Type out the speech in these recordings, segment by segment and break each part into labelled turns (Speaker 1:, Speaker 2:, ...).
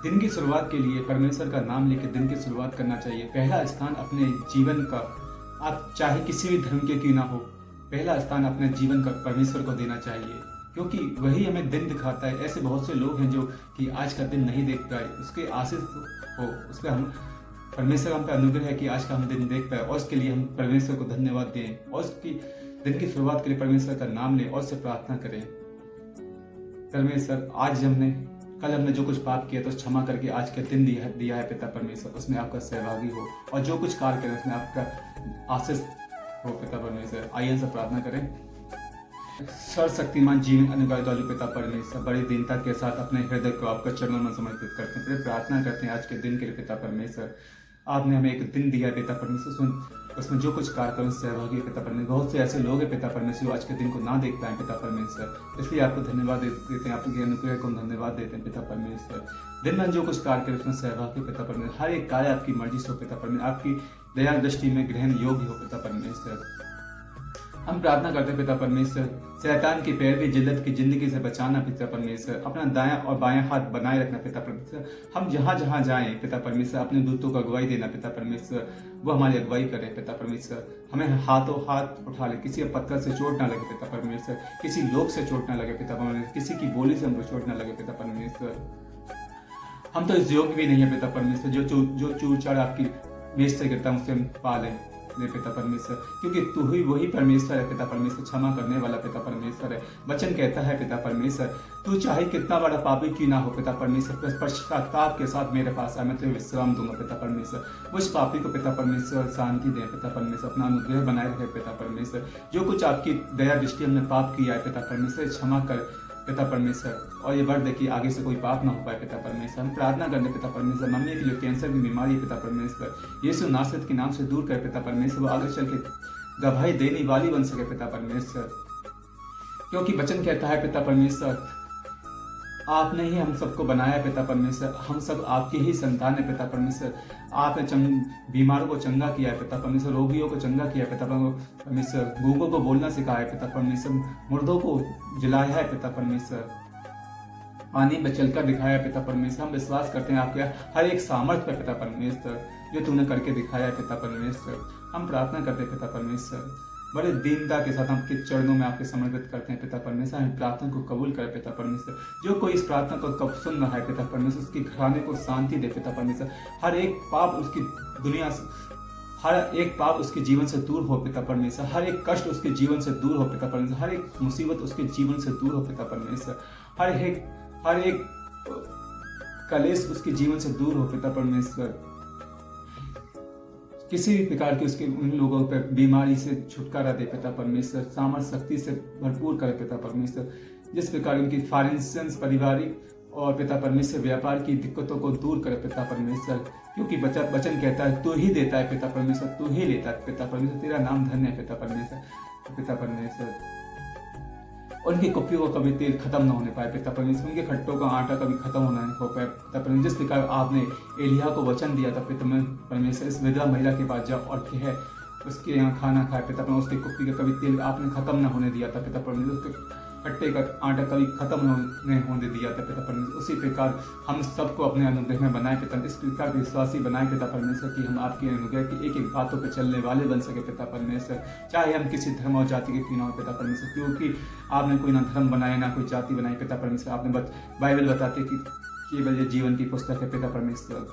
Speaker 1: दिन की शुरुआत के लिए परमेश्वर का नाम लेकर दिन की शुरुआत करना चाहिए। पहला स्थान अपने जीवन का, आप चाहे किसी भी धर्म के क्यों ना हो, पहला स्थान अपने जीवन का परमेश्वर को देना चाहिए, क्योंकि वही हमें दिन दिखाता है। ऐसे बहुत से लोग हैं जो कि आज का दिन नहीं देख पाए, उसके आशीष हो, उसका हम परमेश्वर हम पे अनुग्रह है कि आज का हम दिन देख पाए, और उसके लिए हम परमेश्वर को धन्यवाद दें और उसकी दिन की शुरुआत के लिए परमेश्वर का नाम लें और उससे प्रार्थना करें। परमेश्वर, कल हमने जो कुछ पाप किया तो क्षमा करके आज का दिन दिया है पिता परमेश्वर, उसमें आपका सहभागी हो, और जो कुछ कार्य करें उसमें आपका आशीष हो पिता परमेश्वर। आइए हम सब प्रार्थना करें। सर्वशक्तिमान जीवन अनुग्रह वाले पिता परमेश्वर, बड़ी दीनता के साथ अपने हृदय को आपका चरणों में समर्पित करते हैं, फिर प्रार्थना करते हैं आज के दिन के लिए पिता परमेश्वर। आपने हमें एक दिन दिया है पिता परमेश्वर, उसमें जो कुछ कार्य करें सहभागी है पिता परमेश्वर। बहुत से ऐसे लोग हैं पिता परमेश्वर आज के दिन को ना देख पाए पिता परमेश्वर, इसलिए आपको धन्यवाद देते हैं, आपके अनुग्रह को धन्यवाद देते हैं पिता परमेश्वर। दिन में जो कुछ कार्य करें उसमें सहभागी पिता परमेश्वर, हर एक कार्य आपकी मर्जी से हो पिता परमेश्वर, आपकी दया दृष्टि में ग्रहण योग्य हो पिता परमेश्वर। हम प्रार्थना करते हैं पिता परमेश्वर, शैतान की पैरवी जिल्लत की जिंदगी से बचाना पिता परमेश्वर, अपना दायां और बायां हाथ बनाए रखना पिता परमेश्वर। हम जहां जहां जाएं पिता परमेश्वर, अपने दूतों को अगुवाई देना पिता परमेश्वर, वो हमारी अगुवाई करें पिता परमेश्वर। हमें हाथों हाथ उठा ले, किसी पत्थर से चोट ना लगे पिता परमेश्वर, किसी लोग से चोट ना लगे पिता परमेश्वर, किसी की बोली से हमको चोट ना लगे पिता परमेश्वर। हम तो इस योग्य भी नहीं है पिता परमेश्वर, जो चूर आपकी मेज से गिरता है उससे हम पालें पिता परमेश्वर, क्योंकि तू ही वही परमेश्वर है पिता परमेश्वर, क्षमा करने वाला पिता परमेश्वर है। वचन कहता है पिता परमेश्वर, तू चाहे कितना बड़ा पापी क्यों ना हो पिता परमेश्वर, पश्चाताप के साथ मेरे पास आ, मैं तुझे विश्राम दूंगा पिता परमेश्वर। उस पापी को पिता परमेश्वर शांति दे पिता परमेश्वर, अपना अनुग्रह बनाए रखे पिता परमेश्वर। जो कुछ आपकी दया दृष्टि हमने पाप किया है पिता परमेश्वर, क्षमा कर पिता परमेश्वर, और ये वर दे कि आगे से कोई पाप ना हो पाए पिता परमेश्वर। हम प्रार्थना करने पिता परमेश्वर, मम्मी की जो कैंसर की बीमारी है पिता परमेश्वर, यीशु नासरत के नाम से दूर कर पिता परमेश्वर, वो आगे चल के गवाही देने वाली बन सके पिता परमेश्वर, क्योंकि वचन कहता है पिता परमेश्वर, आपने ही हम सबको बनाया पिता परमेश्वर, हम सब आपकी ही संतान है पिता परमेश्वर। आपने बीमारों को चंगा किया है पिता परमेश्वर, रोगियों को चंगा किया है पिता परमेश्वर, गूंगों को बोलना सिखाया है पिता परमेश्वर, मुर्दों को जिलाया है पिता परमेश्वर, पानी में चलकर दिखाया है पिता परमेश्वर। हम विश्वास करते हैं आपके हर एक सामर्थ्य पे पिता परमेश्वर, जो तूने करके दिखाया है पिता परमेश्वर। हम प्रार्थना करते हैं पिता परमेश्वर, बड़े दीनता के साथ आपके चरणों में आपके समर्पित करते हैं पिता परमेश्वर। हम प्रार्थना को कबूल करें पिता परमेश्वर, जो कोई इस प्रार्थना को कब सुन रहा है पिता परमेश्वर, उसके घराने को शांति दे पिता परमेश्वर। हर एक पाप उसकी दुनिया से, हर एक पाप उसके जीवन से दूर हो पिता परमेश्वर, हर एक कष्ट उसके जीवन से दूर हो पिता परमेश्वर, हर एक मुसीबत उसके जीवन से दूर हो पिता परमेश्वर, हर एक कलेश उसके जीवन से दूर हो पिता परमेश्वर। किसी भी प्रकार की उसके उन लोगों पर बीमारी से छुटकारा दे पिता परमेश्वर, सामर्थ शक्ति से भरपूर करे पिता परमेश्वर। जिस प्रकार उनकी फाइनेंशियल, पारिवारिक और पिता परमेश्वर व्यापार की दिक्कतों को दूर करे पिता परमेश्वर, क्योंकि वचन कहता है तू ही देता है पिता परमेश्वर, तू ही लेता है पिता परमेश्वर, तेरा नाम धन्य है पिता परमेश्वर। पिता परमेश्वर, उनकी कुप्पियों का कभी तेल खत्म न होने पाए पिता परमेश्वर, उनके खट्टों का आटा कभी खत्म होना नहीं हो पाए पिता परमेश्वर। जिस प्रकार आपने एलिया को वचन दिया था पिता परमेश्वर, इस विधवा महिला के पास जाओ और कहे उसके यहाँ खाना खाए पिता परमेश्वर, उसकी कुप्पी का कभी तेल आपने खत्म न होने दिया था पिता परमेश्वर, उसके खट्टे का आटा कभी खत्म नहीं होने दिया था पिता परमेश्वर। उसी प्रकार हम सबको अपने अनुग्रह में बनाए पिता, इस प्रकार विश्वासी बनाए पिता परमेश्वर कि हम आपके अनुग्रह की एक एक बातों पर चलने वाले बन सके पिता परमेश्वर, चाहे हम किसी धर्म और जाति के क्यों ना हो पिता परमेश्वर, क्योंकि आपने कोई ना धर्म बनाया ना कोई जाति बनाई पिता परमेश्वर। आपने बाइबल बताते कि केवल ये जीवन की पुस्तक है पिता परमेश्वर,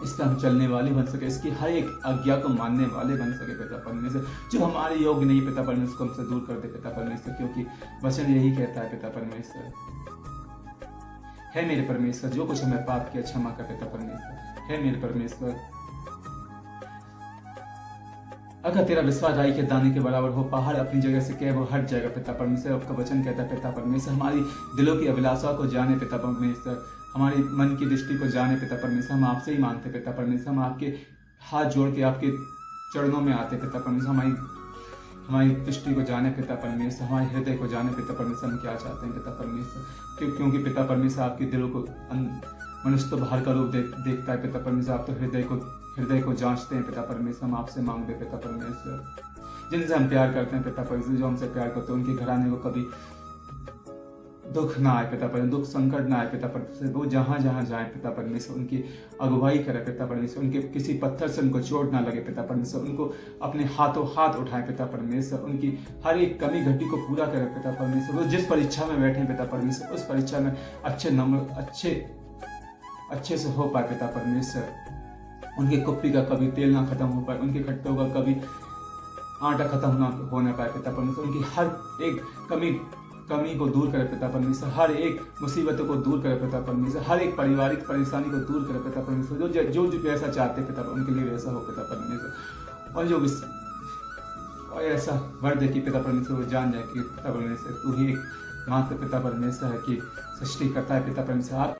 Speaker 1: इसका हम चलने वाले बन सके, इसकी हर एक आज्ञा को मानने वाले बन सके पिता परमेश्वर। जो हमारे योग्य नहीं पिता परमेश्वर, को हमसे दूर कर दे पिता परमेश्वर, क्योंकि वचन यही कहता है पिता परमेश्वर, है मेरे परमेश्वर जो कुछ हमें पाप किया क्षमा कर पिता परमेश्वर, है मेरे परमेश्वर। अगर तेरा विश्वास राई के दाने के बराबर हो, पहाड़ अपनी जगह से कह वो हट जाएगा पिता परमेश्वर। आपका वचन कहता है पिता परमेश्वर, हमारी दिलों की अभिलाषा को जाने पिता परमेश्वर, हमारी मन की दृष्टि को जाने पिता परमेश्वर। हम आपसे ही मांगते पिता परमेश्वर, हम आपके हाथ जोड़ के आपके चरणों में आते पिता परमेश्वर, हमारी दृष्टि को जाने पिता परमेश्वर, हमारे हृदय को जाने पिता परमेश्वर, हम क्या चाहते हैं पिता परमेश्वर, क्योंकि पिता परमेश्वर आपके दिलों को, मनुष्य तो बाहर का रूप देखता है पिता परमेश्वर, आप तो हृदय को जांचते हैं पिता परमेश्वर। हम आपसे मांगते पिता परमेश्वर, जिनसे हम प्यार करते हैं पिता परमेश्वर, जो हमसे प्यार करते हैं उनके घराने को कभी दुख ना आए पिता परमेश्वर, दुख संकट ना आए पिता परमेश्वर। वो जहाँ जहाँ जाए पिता परमेश्वर, उनकी अगुवाई करे पिता परमेश्वर। उनके किसी पत्थर से उनको चोट ना लगे पिता परमेश्वर। उनको अपने हाथों हाथ उठाए पिता परमेश्वर। उनकी हर एक कमी घटी को पूरा करे पिता परमेश्वर। वो जिस परीक्षा में बैठे पिता परमेश्वर, उस परीक्षा में अच्छे नंबर अच्छे से हो पाए पिता परमेश्वर। उनके कुप्पी का कभी तेल ना खत्म हो पाए, उनके खट्टों का कभी आटा खत्म ना हो ना पाए पिता परमेश्वर। उनकी हर एक कमी को दूर करे पिता परमेश्वर। हर एक मुसीबतों को दूर करे पिता परमेश्वर। हर एक पारिवारिक परेशानी को दूर करे पिता परमेश्वर। जो जैसा चाहते पिता, उनके लिए वैसा हो पिता परमेश्वर। और ऐसा वर दे कि पिता परमेश्वर वो जान जाए कि पिता परमेश्वर तू ही एक मात्र पिता परमेश्वर है, कि सृष्टि करता है पिता परमेश्वर। आप